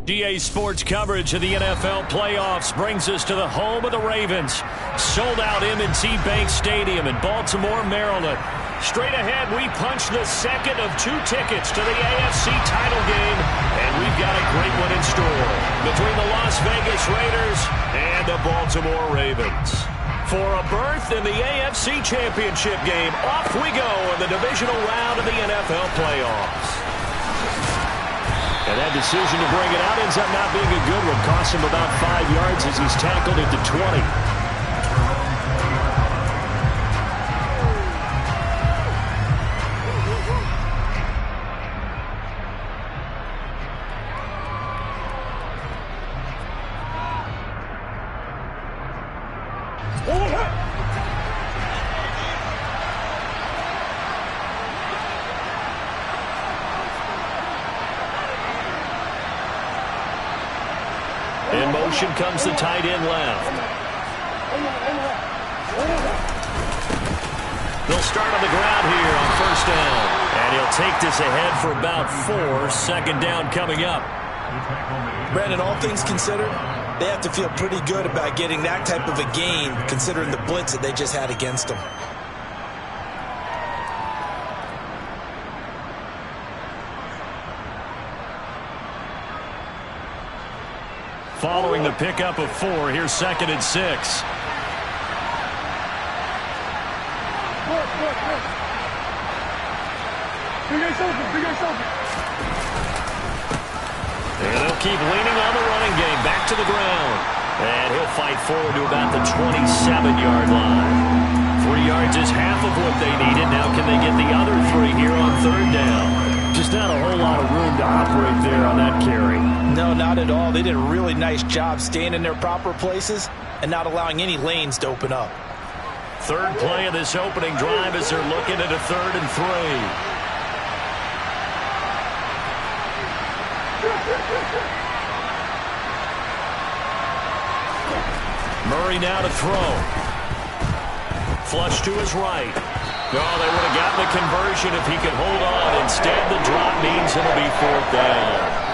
EA Sports coverage of the NFL playoffs brings us to the home of the Ravens. Sold out M&T Bank Stadium in Baltimore, Maryland. Straight ahead, we punch the second of 2 tickets to the AFC title game, and we've got a great one in store between the Las Vegas Raiders and the Baltimore Ravens. For a berth in the AFC Championship game, off we go in the divisional round of the NFL playoffs. And that decision to bring it out ends up not being a good one. Costs him about 5 yards as he's tackled at the 20. In motion comes the tight end left. They'll start on the ground here on first down. And he'll take this ahead for about 4. Second down coming up. Brandon, all things considered, they have to feel pretty good about getting that type of a gain considering the blitz that they just had against them. Following the pickup of 4, here's 2nd and 6. And they'll keep leaning on the running game. Back to the ground. And he'll fight forward to about the 27-yard line. 3 yards is half of what they needed. Now can they get the other 3 here on third down? Just not a whole lot of room to operate there on that carry. No, not at all. They did a really nice job staying in their proper places and not allowing any lanes to open up. Third play of this opening drive as they're looking at a 3rd and 3. Murray now to throw. Flush to his right. No, they would have gotten the conversion if he could hold on. Instead, the drop means it'll be 4th down.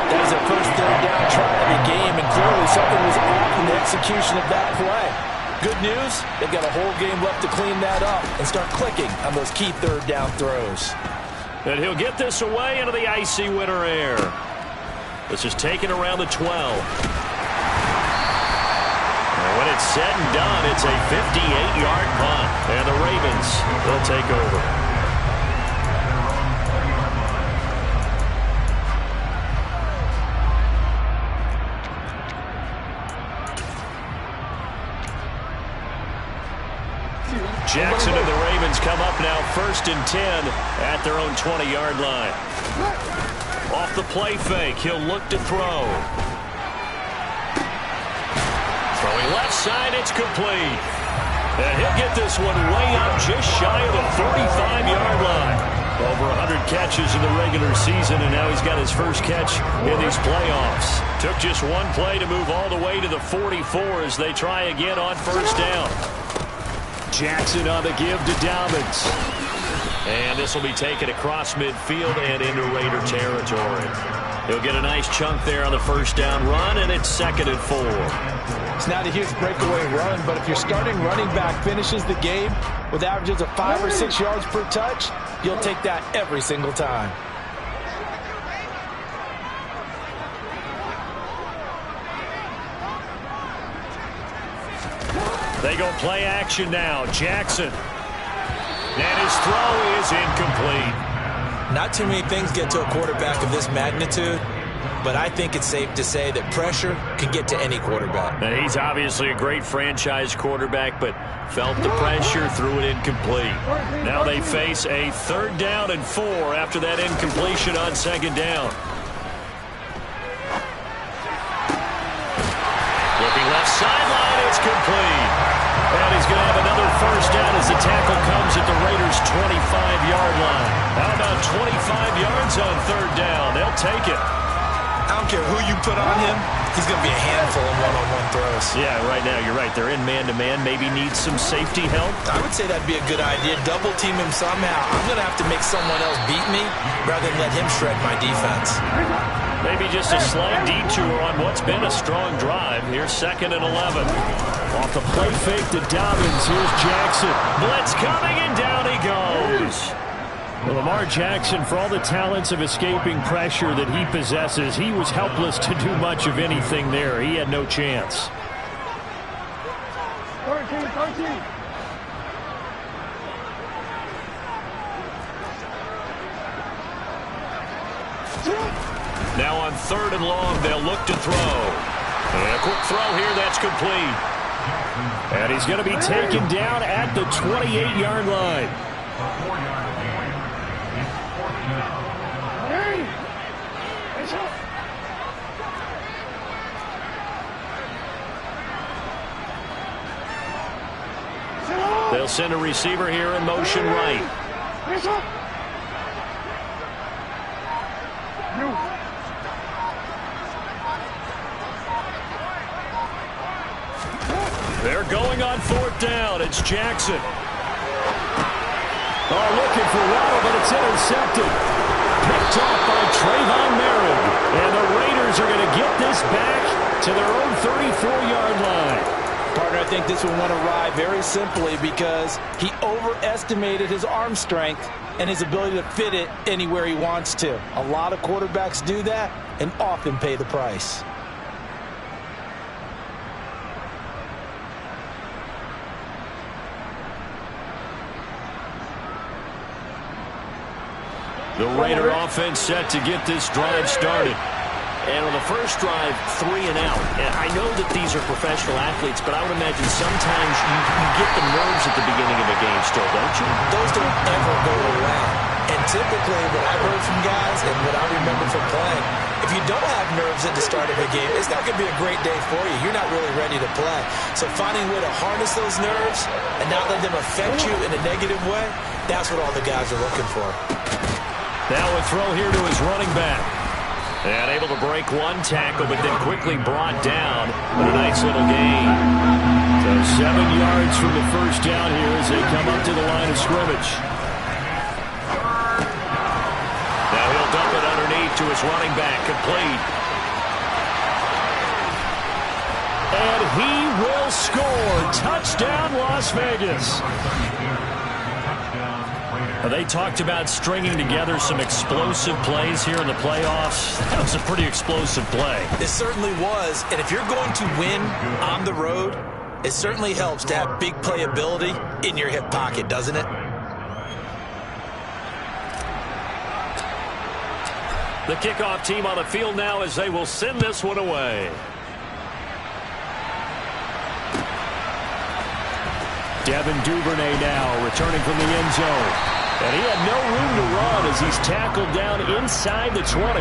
That was a first third down try of the game, and clearly something was off in the execution of that play. Good news, they've got a whole game left to clean that up and start clicking on those key third down throws. And he'll get this away into the icy winter air. This is taken around the 12. When it's said and done, it's a 58-yard punt. And the Ravens will take over. Jackson and the Ravens come up now 1st and 10 at their own 20-yard line. Off the play fake, he'll look to throw. Throwing left side, it's complete. And he'll get this one way up just shy of the 45-yard line. Over 100 catches in the regular season, and now he's got his first catch in these playoffs. Took just one play to move all the way to the 44 as they try again on first down. Jackson on the give to Dobbins. And this will be taken across midfield and into Raider territory. He'll get a nice chunk there on the first down run, and it's 2nd and 4. It's not a huge breakaway run, but if your starting running back finishes the game with averages of 5 or 6 yards per touch, you'll take that every single time. They go play action now. Jackson. And his throw is incomplete. Not too many things get to a quarterback of this magnitude, but I think it's safe to say that pressure can get to any quarterback. Now, he's obviously a great franchise quarterback, but felt the pressure, threw it incomplete. Now they face a 3rd down and 4 after that incompletion on 2nd down. Looking left sideline, it's complete. And he's going to have another first down as the tackle comes at the Raiders' 25-yard line. How about 25 yards on 3rd down? They'll take it. I don't care who you put on him. He's going to be a handful in one-on-one throws. Yeah, right now, you're right. They're in man-to-man. Maybe needs some safety help. I would say that'd be a good idea. Double team him somehow. I'm going to have to make someone else beat me rather than let him shred my defense. Maybe just a slight detour on what's been a strong drive. Here's 2nd and 11. Off the play fake to Dobbins. Here's Jackson. Blitz coming, and down he goes. Well, Lamar Jackson, for all the talents of escaping pressure that he possesses, he was helpless to do much of anything there. He had no chance. 13. Now on 3rd and long, they'll look to throw. And a quick throw here, that's complete. And he's going to be taken down at the 28-yard line. They'll send a receiver here in motion right. They're going on 4th down. It's Jackson. Oh, looking for Waddle, but it's intercepted. Picked off by Trayvon Merritt. And the Raiders are going to get this back to their own 34-yard line. Partner, I think this one went awry very simply because he overestimated his arm strength and his ability to fit it anywhere he wants to. A lot of quarterbacks do that and often pay the price. The Raider offense set to get this drive started. And on the first drive, 3 and out. And I know that these are professional athletes, but I would imagine sometimes you get the nerves at the beginning of a game still, don't you? Those don't ever go away. And typically, what I've heard from guys and what I remember from playing, if you don't have nerves at the start of a game, it's not going to be a great day for you. You're not really ready to play. So finding a way to harness those nerves and not let them affect you in a negative way, that's what all the guys are looking for. Now a throw here to his running back. And able to break one tackle, but then quickly brought down. But a nice little gain. So 7 yards from the first down here as they come up to the line of scrimmage. Now he'll dump it underneath to his running back, complete. And he will score. Touchdown, Las Vegas. They talked about stringing together some explosive plays here in the playoffs. That was a pretty explosive play. It certainly was. And if you're going to win on the road, it certainly helps to have big playability in your hip pocket, doesn't it? The kickoff team on the field now as they will send this one away. Devin Duvernay now returning from the end zone. And he had no room to run as he's tackled down inside the 20.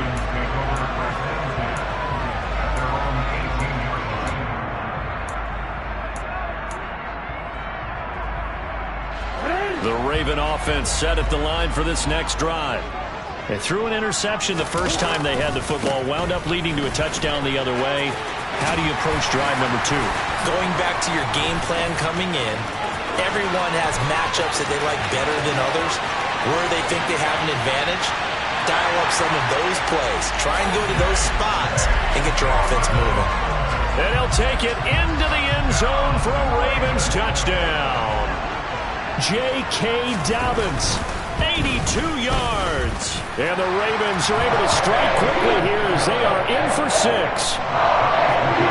The Raven offense set at the line for this next drive. They threw an interception the first time they had the football, wound up leading to a touchdown the other way. How do you approach drive number 2? Going back to your game plan coming in, everyone has matchups that they like better than others, where they think they have an advantage. Dial up some of those plays. Try and go to those spots and get your offense moving. And he'll take it into the end zone for a Ravens touchdown. J.K. Dobbins, 82 yards. And the Ravens are able to strike quickly here as they are in for 6.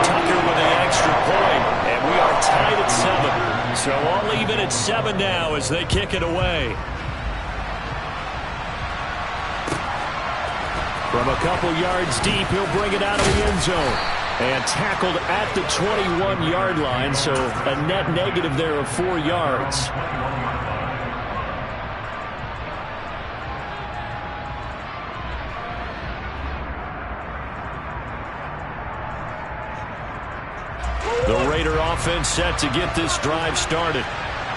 Tucker with the extra point, and we are tied at 7. So all even at 7 now as they kick it away. From a couple yards deep, he'll bring it out of the end zone. And tackled at the 21-yard line, so a net negative there of 4 yards. The Raider offense set to get this drive started.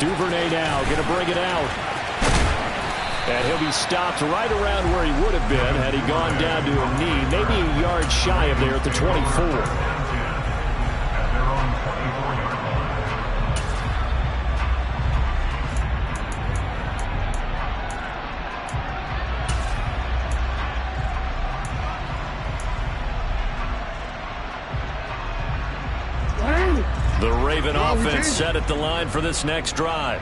Duvernay now going to bring it out. And he'll be stopped right around where he would have been had he gone down to a knee, maybe a yard shy of there at the 24. The Raven offense set at the line for this next drive.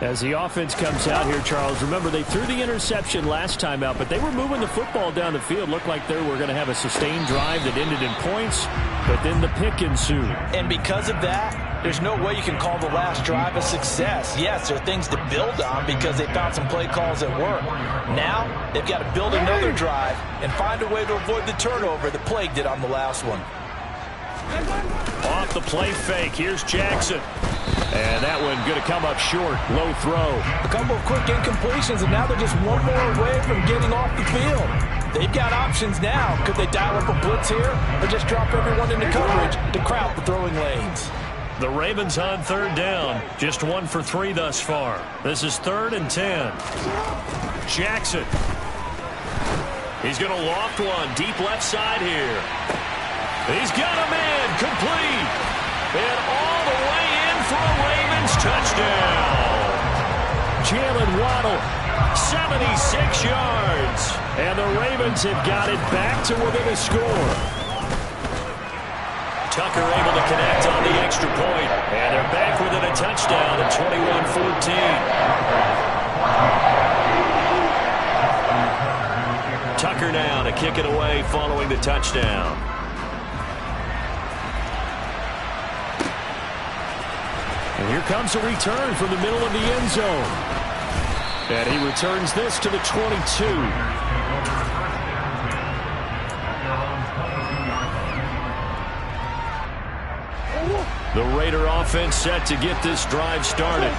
As the offense comes out here, Charles, remember they threw the interception last time out, but they were moving the football down the field. Looked like they were going to have a sustained drive that ended in points, but then the pick ensued. And because of that, there's no way you can call the last drive a success. Yes, there are things to build on because they found some play calls that work. Now, they've got to build another drive and find a way to avoid the turnover that plagued it on the last one. Off the play fake, here's Jackson. And that one going to come up short, low throw. A couple of quick incompletions, and now they're just one more away from getting off the field. They've got options now. Could they dial up a blitz here or just drop everyone into coverage to crowd the throwing lanes? The Ravens on third down, just 1 for 3 thus far. This is 3rd and 10. Jackson. He's going to loft one, deep left side here. He's got a man, complete. And all the way in for a Ravens touchdown. Jalen Waddle, 76 yards. And the Ravens have got it back to within a score. Tucker able to connect on the extra point. And they're back within a touchdown at 21-14. Tucker now to kick it away following the touchdown. And here comes a return from the middle of the end zone. And he returns this to the 22. The Raider offense set to get this drive started.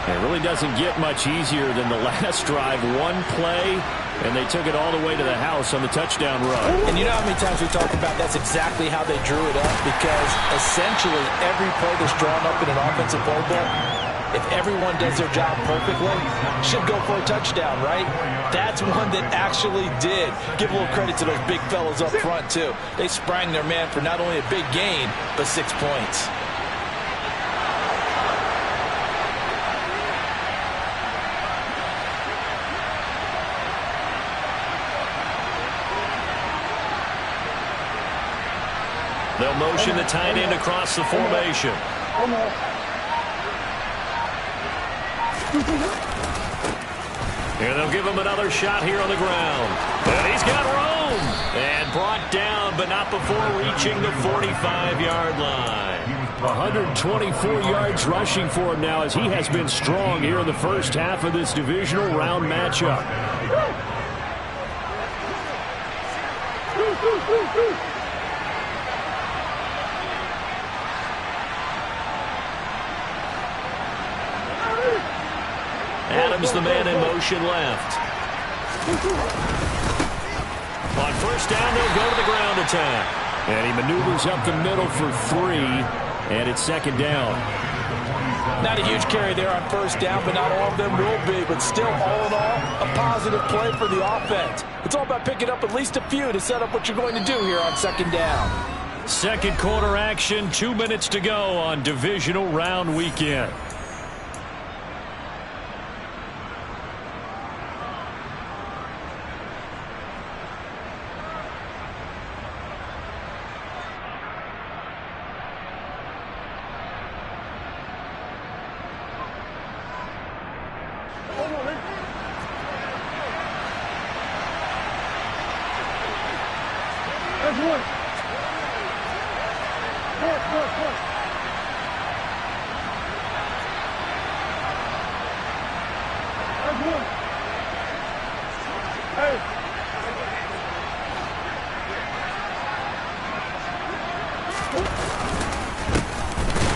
It really doesn't get much easier than the last drive. One play, and they took it all the way to the house on the touchdown run. And you know how many times we talk about that's exactly how they drew it up? Because essentially every play that's drawn up in an offensive playbook, if everyone does their job perfectly, should go for a touchdown, right? That's one that actually did. Give a little credit to those big fellas up front, too. They sprang their man for not only a big gain, but 6 points. They'll motion the tight end across the formation. And they'll give him another shot here on the ground. And he's got room. And brought down, but not before reaching the 45-yard line. 124 yards rushing for him now as he has been strong here in the first half of this divisional round matchup. Adams, the man in motion left. On first down, they'll go to the ground attack. And he maneuvers up the middle for 3, and it's 2nd down. Not a huge carry there on first down, but not all of them will be. But still, all in all, a positive play for the offense. It's all about picking up at least a few to set up what you're going to do here on 2nd down. Second quarter action, 2 minutes to go on divisional round weekend.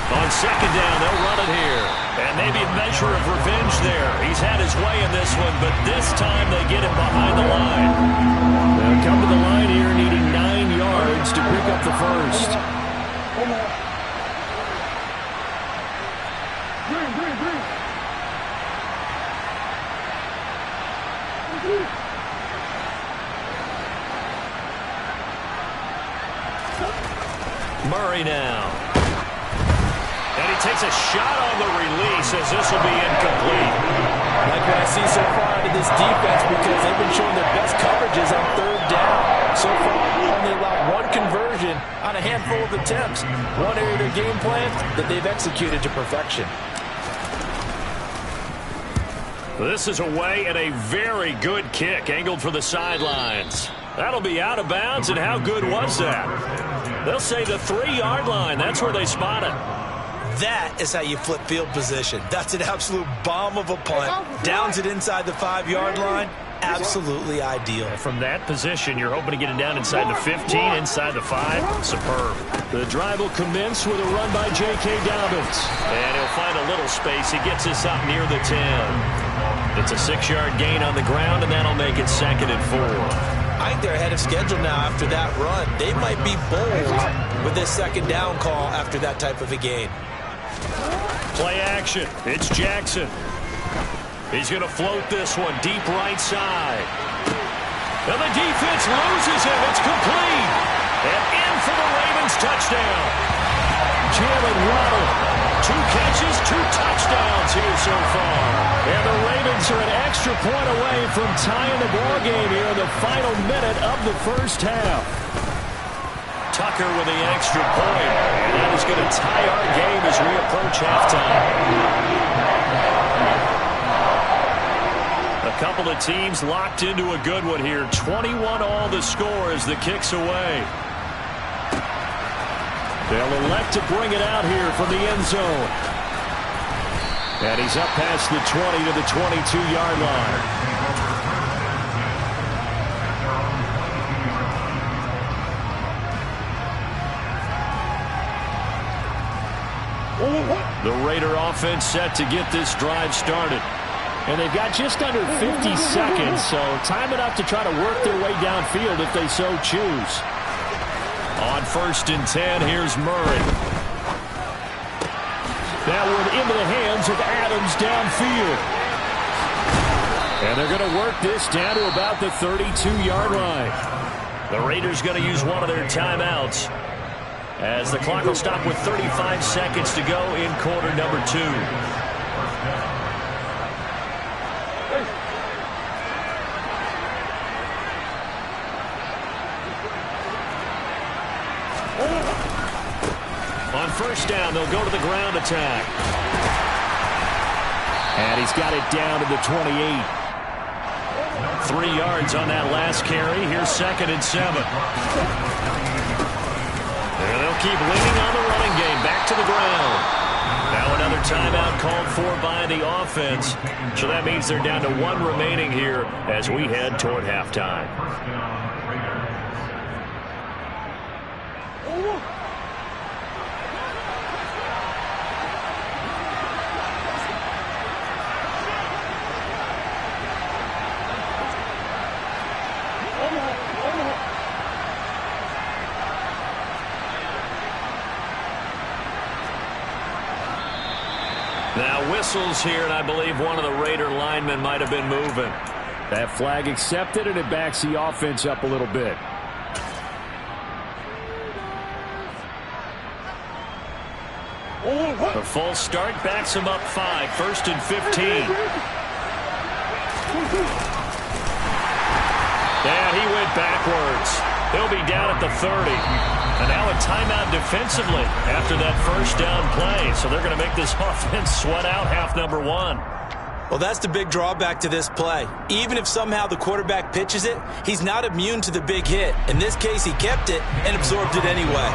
On 2nd down, they'll run it here. And maybe a measure of revenge there. He's had his way in this one, but this time they get him behind the line. They'll come to the line here needing 9 yards to pick up the first. Murray now. And he takes a shot on the release as this will be incomplete. Like what I see so far out of this defense, because they've been showing their best coverages on third down. So far, only allowed one conversion on a handful of attempts. One area of their game plan that they've executed to perfection. This is away and a very good kick angled for the sidelines. That'll be out of bounds, and how good was that? They'll say the 3-yard line. That's where they spot it. That is how you flip field position. That's an absolute bomb of a punt. Downs it inside the 5-yard line. Absolutely ideal. From that position, you're hoping to get it down inside the 15, inside the 5. Superb. The drive will commence with a run by J.K. Dobbins. And he'll find a little space. He gets us up near the 10. It's a 6-yard gain on the ground, and that'll make it 2nd and 4. I think they're ahead of schedule now after that run. They might be bold with this 2nd down call after that type of a gain. Play action. It's Jackson. He's going to float this one deep right side. And the defense loses him. It's complete. And in for the Ravens touchdown. Jalen Waddle. 2 catches, 2 touchdowns here so far. And the Ravens are an extra point away from tying the ball game here in the final minute of the first half. Tucker with the extra point. And that is going to tie our game as we approach halftime. A couple of teams locked into a good one here. 21 all the score as the kick's away. They'll elect to bring it out here from the end zone. And he's up past the 20 to the 22-yard line. The Raider offense set to get this drive started. And they've got just under 50 seconds, so time enough to try to work their way downfield if they so choose. On 1st and 10, here's Murray. That one into the hands of Adams downfield. And they're going to work this down to about the 32-yard line. The Raiders going to use one of their timeouts as the clock will stop with 35 seconds to go in quarter number 2. On 1st down, they'll go to the ground attack. And he's got it down to the 28. 3 yards on that last carry. Here's 2nd and 7. And they'll keep leaning on the running game. Back to the ground. Now another timeout called for by the offense. So that means they're down to 1 remaining here as we head toward halftime. Now whistles here, and I believe one of the Raider linemen might have been moving. That flag accepted, and it backs the offense up a little bit. A false start backs him up 5. 1st and 15. And he went backwards. He'll be down at the 30. And now a timeout defensively after that 1st down play. So they're going to make this offense sweat out half number 1. Well, that's the big drawback to this play. Even if somehow the quarterback pitches it, he's not immune to the big hit. In this case, he kept it and absorbed it anyway.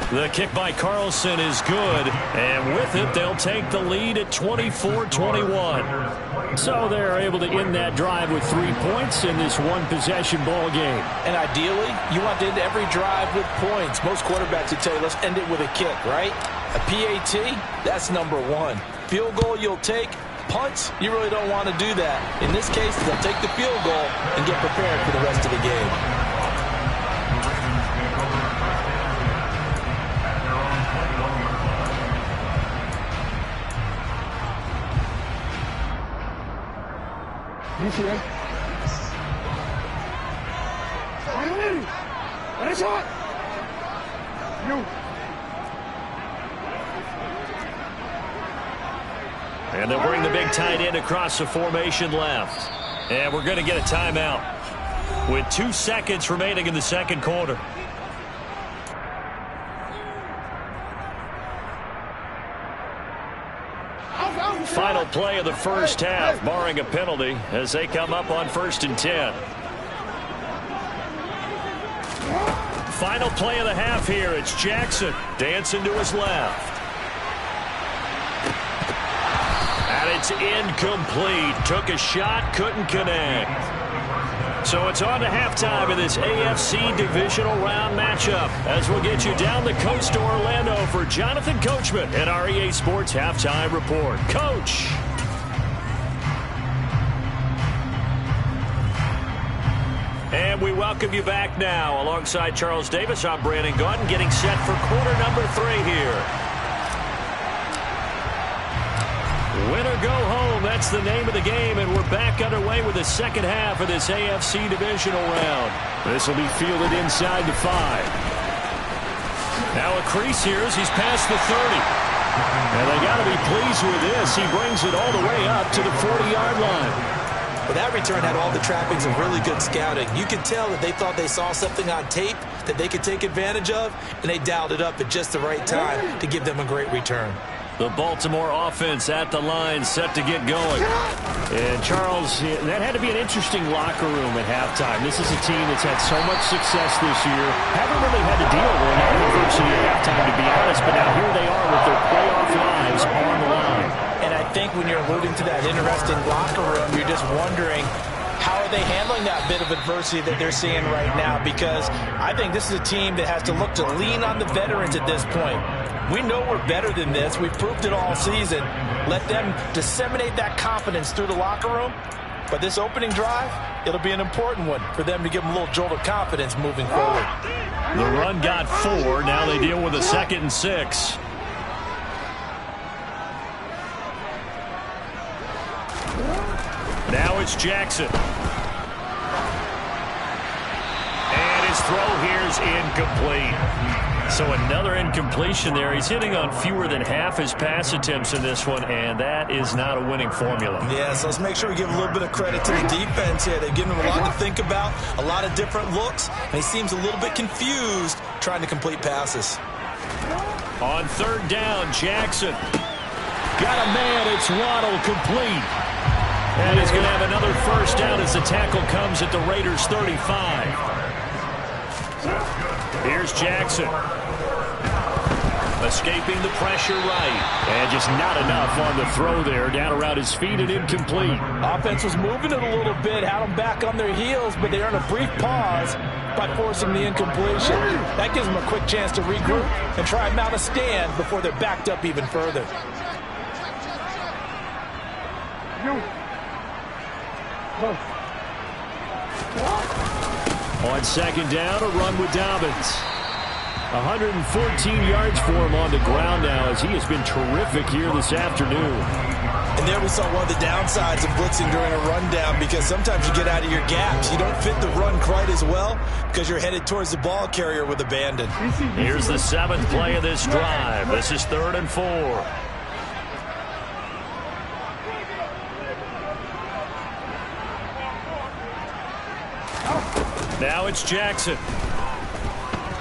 The kick by Carlson is good, and with it, they'll take the lead at 24-21. So they're able to end that drive with 3 points in this one-possession ball game. And ideally, you want to end every drive with points. Most quarterbacks would tell you, let's end it with a kick, right? A PAT, that's number 1. Field goal you'll take. Punts, you really don't want to do that. In this case, they'll take the field goal and get prepared for the rest of the game. And they'll bring the big tight end across the formation left. And we're going to get a timeout with 2 seconds remaining in the second quarter. Final play of the first half, barring a penalty, as they come up on 1st and 10. Final play of the half here. It's Jackson dancing to his left. And it's incomplete. Took a shot, couldn't connect. So it's on to halftime in this AFC divisional round matchup as we'll get you down the coast to Orlando for Jonathan Coachman at our EA Sports Halftime Report. Coach. And we welcome you back now. Alongside Charles Davis, I'm Brandon Gaudin, getting set for quarter number 3 here. Win or go home, that's the name of the game, and we're back underway with the second half of this AFC divisional round. This will be fielded inside the 5. Now a crease here as he's past the 30. And they got to be pleased with this. He brings it all the way up to the 40-yard line. Well, that return had all the trappings of really good scouting. You could tell that they thought they saw something on tape that they could take advantage of, and they dialed it up at just the right time to give them a great return. The Baltimore offense at the line, set to get going. And, Charles, that had to be an interesting locker room at halftime. This is a team that's had so much success this year. Haven't really had to deal with a lot of adversity at halftime, to be honest. But now here they are with their playoff lives on the line. And I think when you're alluding to that interesting locker room, you're just wondering, how are they handling that bit of adversity that they're seeing right now? Because I think this is a team that has to look to lean on the veterans at this point. We know we're better than this. We've proved it all season. Let them disseminate that confidence through the locker room. But this opening drive, it'll be an important one for them to give them a little jolt of confidence moving forward. The run got 4. Now they deal with a 2nd and 6. Now it's Jackson. And his throw here is incomplete. So another incompletion there. He's hitting on fewer than half his pass attempts in this one, and that is not a winning formula. Yeah, so let's make sure we give a little bit of credit to the defense here. They've given him a lot to think about, a lot of different looks, and he seems a little bit confused trying to complete passes. On 3rd down, Jackson. Got a man, it's Waddle, complete. And he's going to have another 1st down as the tackle comes at the Raiders' 35. Here's Jackson. Escaping the pressure right. And just not enough on the throw there. Down around his feet and incomplete. Offense was moving it a little bit, had them back on their heels, but they earned a brief pause by forcing the incompletion. That gives them a quick chance to regroup and try and mount a stand before they're backed up even further. On 2nd down, a run with Dobbins. 114 yards for him on the ground now as he has been terrific here this afternoon. And there we saw one of the downsides of blitzing during a rundown, because sometimes you get out of your gaps. You don't fit the run quite as well because you're headed towards the ball carrier with abandon. Here's the 7th play of this drive. This is 3rd and 4. Now it's Jackson.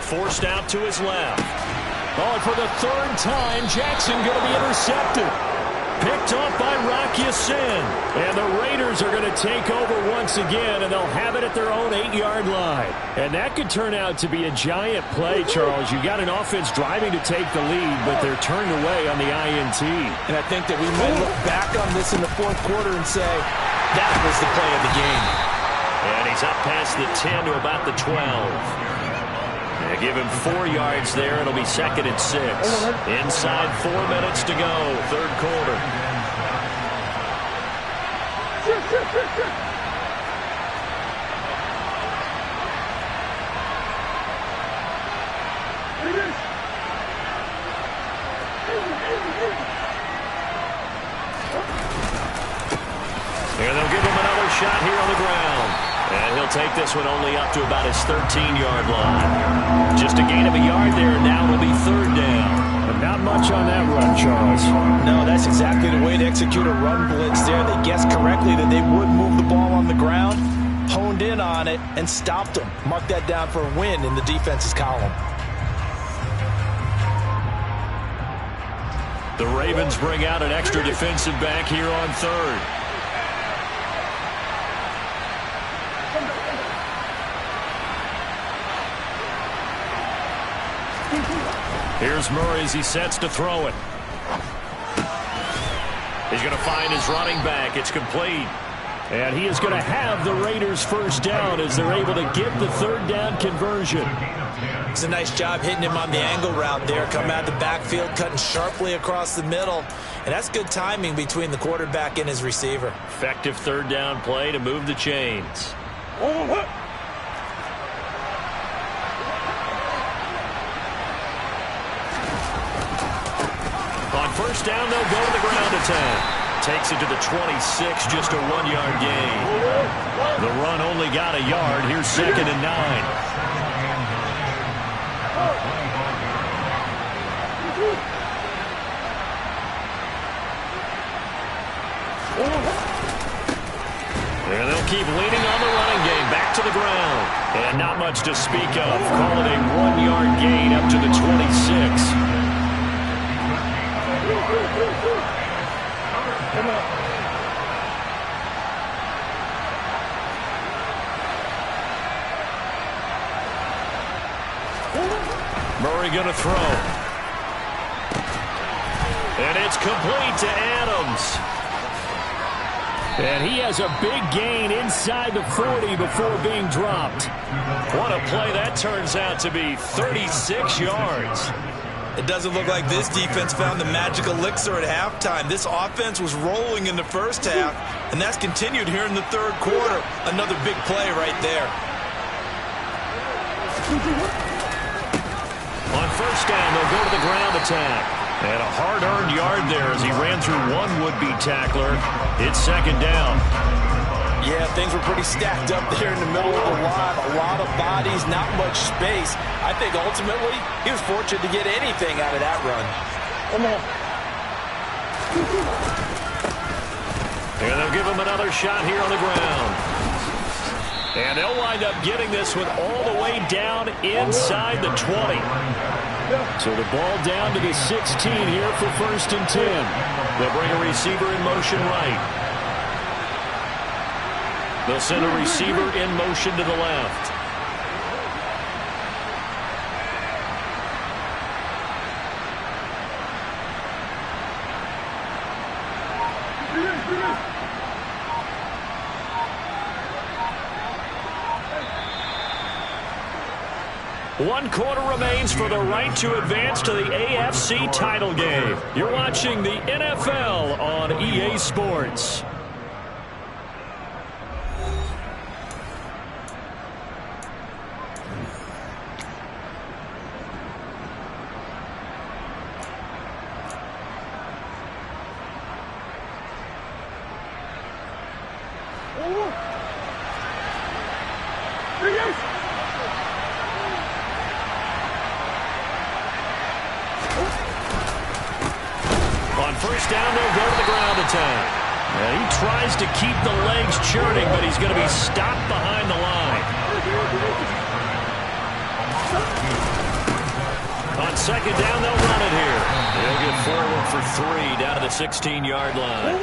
Forced out to his left. Oh, and for the 3rd time, Jackson going to be intercepted. Picked off by Rock Ya-Sin. And the Raiders are going to take over once again, and they'll have it at their own 8-yard line. And that could turn out to be a giant play, Charles. You got an offense driving to take the lead, but they're turned away on the INT. And I think that we might look back on this in the 4th quarter and say, that was the play of the game. And he's up past the 10 to about the 12. They give him 4 yards there. It'll be 2nd and 6. Inside 4 minutes to go, 3rd quarter. Here they'll give him another shot shot here on the ground. And he'll take this one only up to about his 13-yard line. Just a gain of a yard there, and now it'll be third down. But not much on that run, Charles. No, that's exactly the way to execute a run blitz there. They guessed correctly that they would move the ball on the ground, honed in on it, and stopped them. Mark that down for a win in the defense's column. The Ravens bring out an extra defensive back here on third. Here's Murray as he sets to throw it. He's going to find his running back. It's complete. And he is going to have the Raiders first down as they're able to get the third down conversion. It's a nice job hitting him on the angle route there. Coming out of the backfield, cutting sharply across the middle. And that's good timing between the quarterback and his receiver. Effective third down play to move the chains. On first down, they'll go to the ground attack. Takes it to the 26, just a 1-yard gain. The run only got a yard. Here's 2nd and 9. And they'll keep leaning on the running game. Back to the ground. And not much to speak of. Call it a 1-yard gain up to the 26. Murray going to throw. And it's complete to Adams. And he has a big gain inside the 40 before being dropped. What a play that turns out to be. 36 yards. It doesn't look like this defense found the magic elixir at halftime. This offense was rolling in the first half, and that's continued here in the third quarter. Another big play right there. On first down, they'll go to the ground attack. And a hard-earned yard there as he ran through one would-be tackler. It's 2nd down. Yeah, things were pretty stacked up there in the middle of the line. A lot of bodies, not much space. I think ultimately he was fortunate to get anything out of that run. And they'll give him another shot here on the ground. And they'll wind up getting this one all the way down inside the 20. So the ball down to the 16 here for 1st and 10. They'll bring a receiver in motion right. They'll send a receiver in motion to the left. One quarter remains for the right to advance to the AFC title game. You're watching the NFL on EA Sports. On first down, they'll go to the ground attack. He tries to keep the legs churning, but he's going to be stopped behind the line. On second down, they'll run it here. They'll get forward for 3 down to the 16-yard line.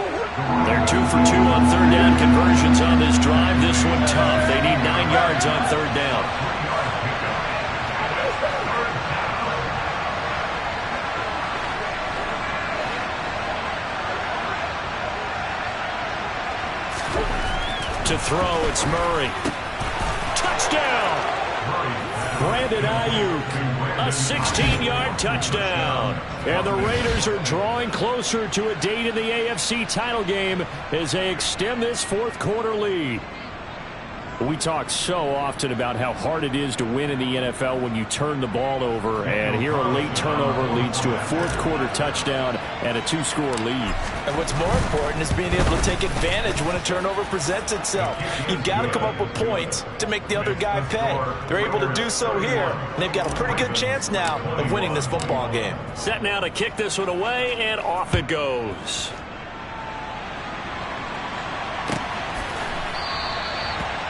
They're 2 for 2 on third down conversions on this drive. This one tough. They need 9 yards on third down. To throw, it's Murray. Touchdown! Brandon Ayuk, a 16-yard touchdown. And the Raiders are drawing closer to a date in the AFC title game as they extend this fourth quarter lead. We talk so often about how hard it is to win in the NFL when you turn the ball over, and here a late turnover leads to a fourth-quarter touchdown and a 2-score lead. And what's more important is being able to take advantage when a turnover presents itself. You've got to come up with points to make the other guy pay. They're able to do so here, and they've got a pretty good chance now of winning this football game. Set now to kick this one away, and off it goes.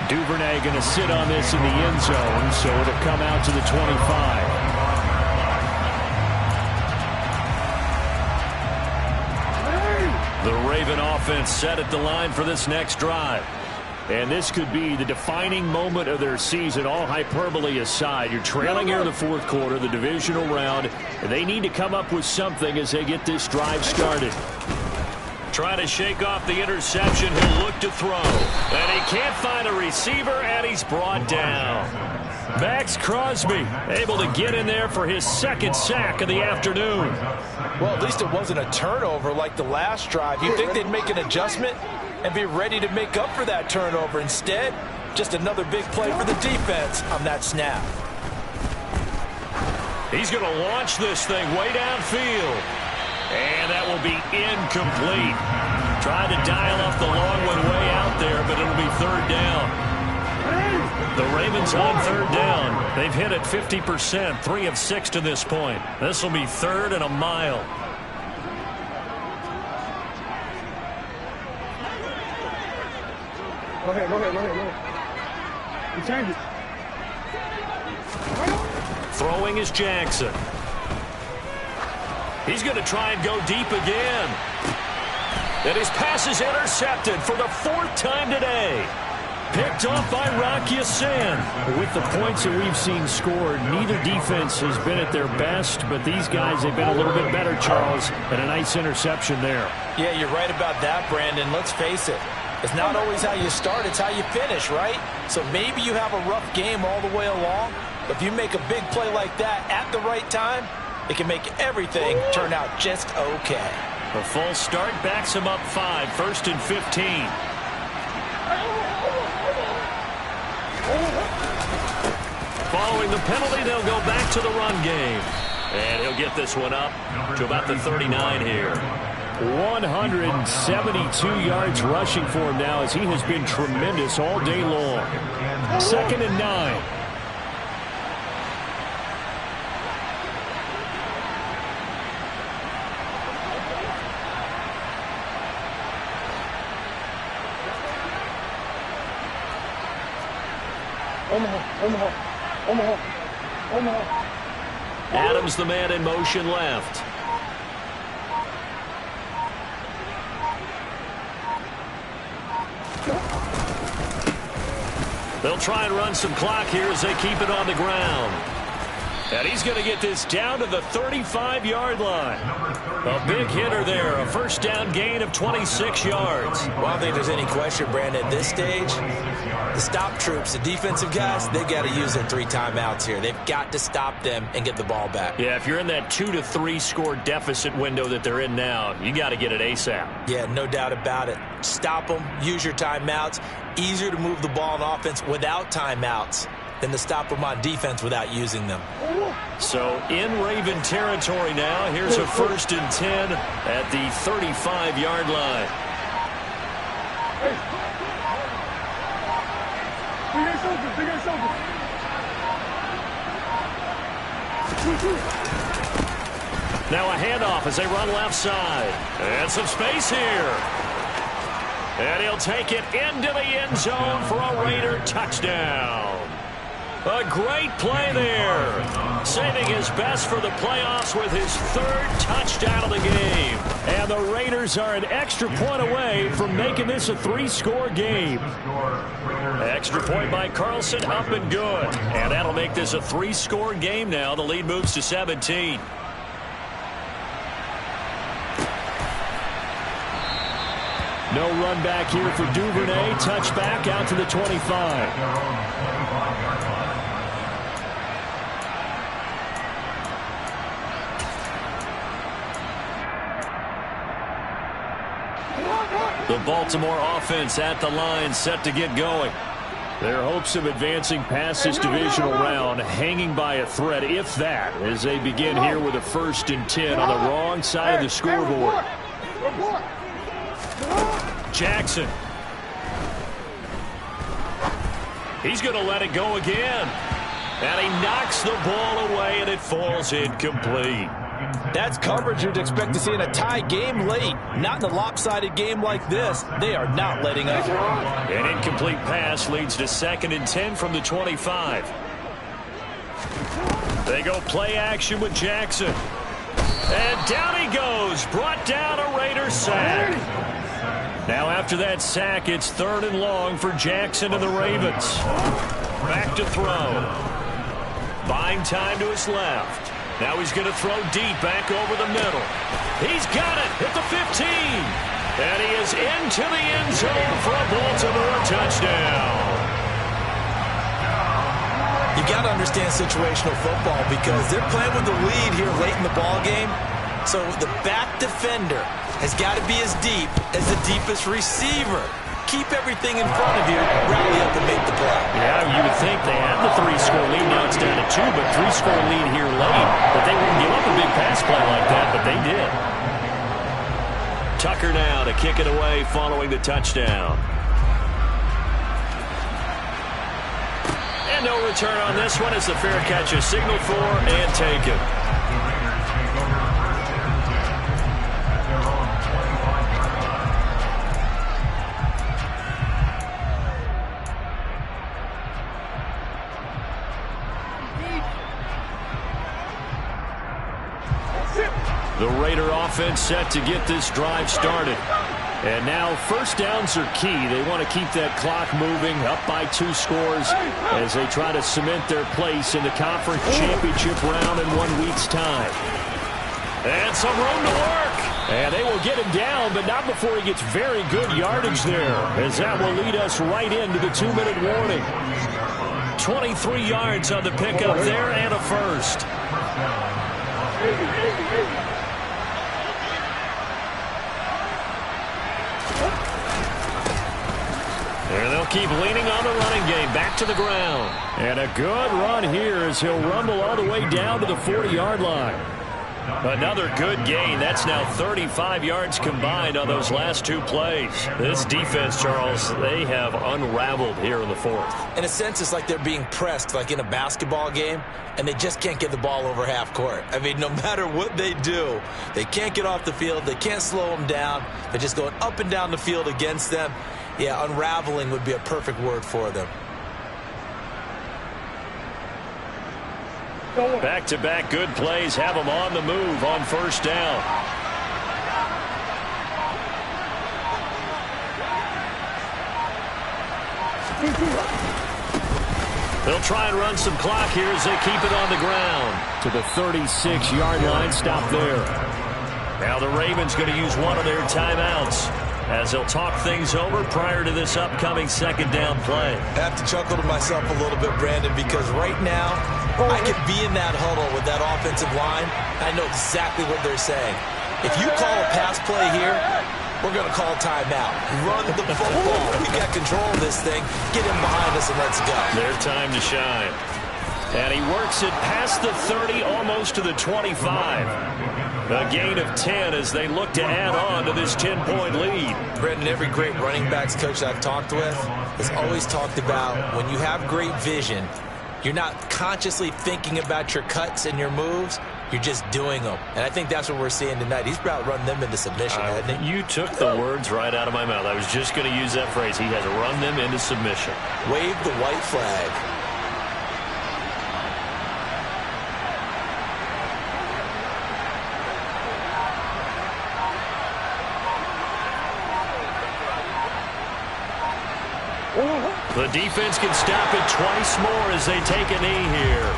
Duvernay going to sit on this in the end zone, so it'll come out to the 25. The Raven offense set at the line for this next drive. And this could be the defining moment of their season, all hyperbole aside. You're trailing here in the fourth quarter, the divisional round. And they need to come up with something as they get this drive started. Trying to shake off the interception. He'll look to throw. And he can't find a receiver, and he's brought down. Maxx Crosby able to get in there for his second sack of the afternoon. Well, at least it wasn't a turnover like the last drive. You'd think they'd make an adjustment and be ready to make up for that turnover. Instead, just another big play for the defense on that snap. He's going to launch this thing way downfield. And that will be incomplete. Tried to dial up the long one way out there, but it'll be third down. The Ravens on third down. They've hit it 50%, 3 of 6 to this point. This will be third and a mile. Go ahead. You change it. Throwing is Jackson. He's going to try and go deep again. And his pass is intercepted for the 4th time today. Picked off by Rock Ya-Sin. With the points that we've seen scored, neither defense has been at their best, but these guys have been a little bit better, Charles, and a nice interception there. Yeah, you're right about that, Brandon. Let's face it. It's not always how you start, it's how you finish, right? So maybe you have a rough game all the way along, but if you make a big play like that at the right time, it can make everything turn out just okay. A false start backs him up 5, 1st and 15. Following the penalty, they'll go back to the run game. And he'll get this one up to about the 39 here. 172 yards rushing for him now as he has been tremendous all day long. 2nd and 9. Omaha. Adams, the man in motion left. They'll try and run some clock here as they keep it on the ground. And he's going to get this down to the 35-yard line. A big hitter there, a first down gain of 26 yards. Well, I don't think there's any question, Brandon, at this stage, the stop troops, the defensive guys, they got to use their 3 timeouts here. They've got to stop them and get the ball back. Yeah, if you're in that 2 to 3 score deficit window that they're in now, you got to get it ASAP. Yeah, no doubt about it. Stop them, use your timeouts. Easier to move the ball on offense without timeouts than to stop them on defense without using them. So in Raven territory now, here's a 1st and 10 at the 35-yard line. Big ass shoulder. Now a handoff as they run left side. And some space here. And he'll take it into the end zone for a Raider touchdown. A great play there. Saving his best for the playoffs with his 3rd touchdown of the game. And the Raiders are an extra point away from making this a 3-score game. Extra point by Carlson, up and good. And that'll make this a 3-score game now. The lead moves to 17. No run back here for Duvernay. Touchback out to the 25. The Baltimore offense at the line, set to get going. Their hopes of advancing past this divisional round hanging by a thread, if that, as they begin here with a 1st and 10 on the wrong side of the scoreboard. Jackson. He's going to let it go again. And he knocks the ball away, and it falls incomplete. That's coverage you'd expect to see in a tie game late. Not in a lopsided game like this. They are not letting up. An incomplete pass leads to 2nd and 10 from the 25. They go play action with Jackson. And down he goes. Brought down a Raider sack. Now after that sack, it's 3rd and long for Jackson and the Ravens. Back to throw. Buying time to his left. Now he's going to throw deep back over the middle. He's got it at the 15. And he is into the end zone for a Baltimore touchdown. You got to understand situational football because they're playing with the lead here late in the ball game. So the back defender has got to be as deep as the deepest receiver. Keep everything in front of you, rally up and make the play. Yeah, you would think they had the 3-score lead. Now it's down to 2, but 3-score lead here late. But they wouldn't give up a big pass play like that, but they did. Tucker now to kick it away following the touchdown. And no return on this one as the fair catch is signaled for and taken. The Raider offense set to get this drive started. And now 1st downs are key. They want to keep that clock moving up by 2 scores as they try to cement their place in the conference championship round in 1 week's time. And some room to work. And they will get him down, but not before he gets very good yardage there, as that will lead us right into the 2-minute warning. 23 yards on the pickup there and a 1st. And they'll keep leaning on the running game. Back to the ground. And a good run here as he'll rumble all the way down to the 40-yard line. Another good gain. That's now 35 yards combined on those last 2 plays. This defense, Charles, they have unraveled here in the 4th. In a sense, it's like they're being pressed like in a basketball game, and they just can't get the ball over half court. I mean, no matter what they do, they can't get off the field. They can't slow them down. They're just going up and down the field against them. Yeah, unraveling would be a perfect word for them. Back-to-back good plays have them on the move on 1st down. They'll try and run some clock here as they keep it on the ground. To the 36-yard line, stop there. Now the Ravens going to use one of their timeouts as they'll talk things over prior to this upcoming 2nd down play. I have to chuckle to myself a little bit, Brandon, because right now I could be in that huddle with that offensive line. I know exactly what they're saying. If you call a pass play here, we're going to call timeout. Run the football. We got control of this thing. Get him behind us and let's go. Their time to shine. And he works it past the 30, almost to the 25. A gain of 10 as they look to add on to this 10-point lead. Brendan, every great running backs coach I've talked with has always talked about when you have great vision, you're not consciously thinking about your cuts and your moves. You're just doing them. And I think that's what we're seeing tonight. He's about to run them into submission, hasn't he? You took the words right out of my mouth. I was just going to use that phrase. He has run them into submission. Wave the white flag. The defense can stop it twice more as they take a knee here.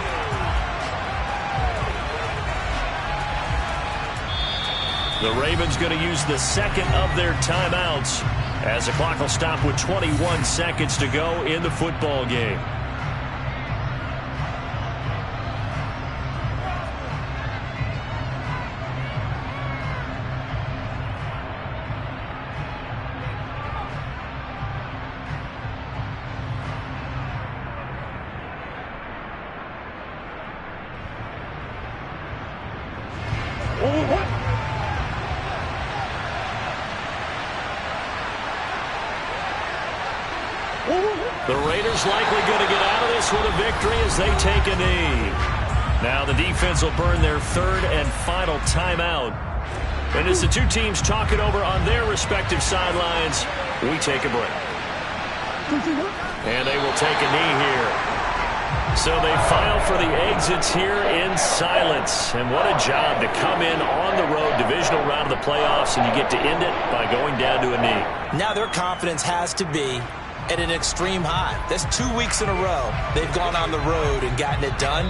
The Ravens going to use the 2nd of their timeouts as the clock will stop with 21 seconds to go in the football game. The Raiders likely going to get out of this with a victory as they take a knee. Now the defense will burn their third and final timeout. And as the two teams talk it over on their respective sidelines, we take a break. And they will take a knee here. So they file for the exits here in silence. And what a job to come in on the road, divisional round of the playoffs, and you get to end it by going down to a knee. Now their confidence has to be at an extreme high. That's 2 weeks in a row they've gone on the road and gotten it done.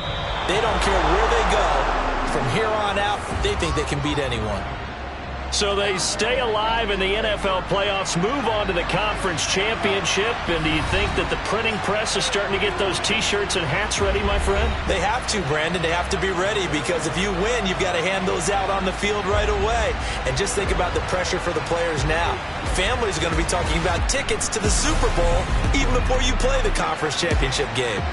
They don't care where they go. From here on out, they think they can beat anyone. So they stay alive in the NFL playoffs, move on to the conference championship. And do you think that the printing press is starting to get those T-shirts and hats ready, my friend? They have to, Brandon. They have to be ready because if you win, you've got to hand those out on the field right away. And just think about the pressure for the players now. Families are going to be talking about tickets to the Super Bowl even before you play the conference championship game.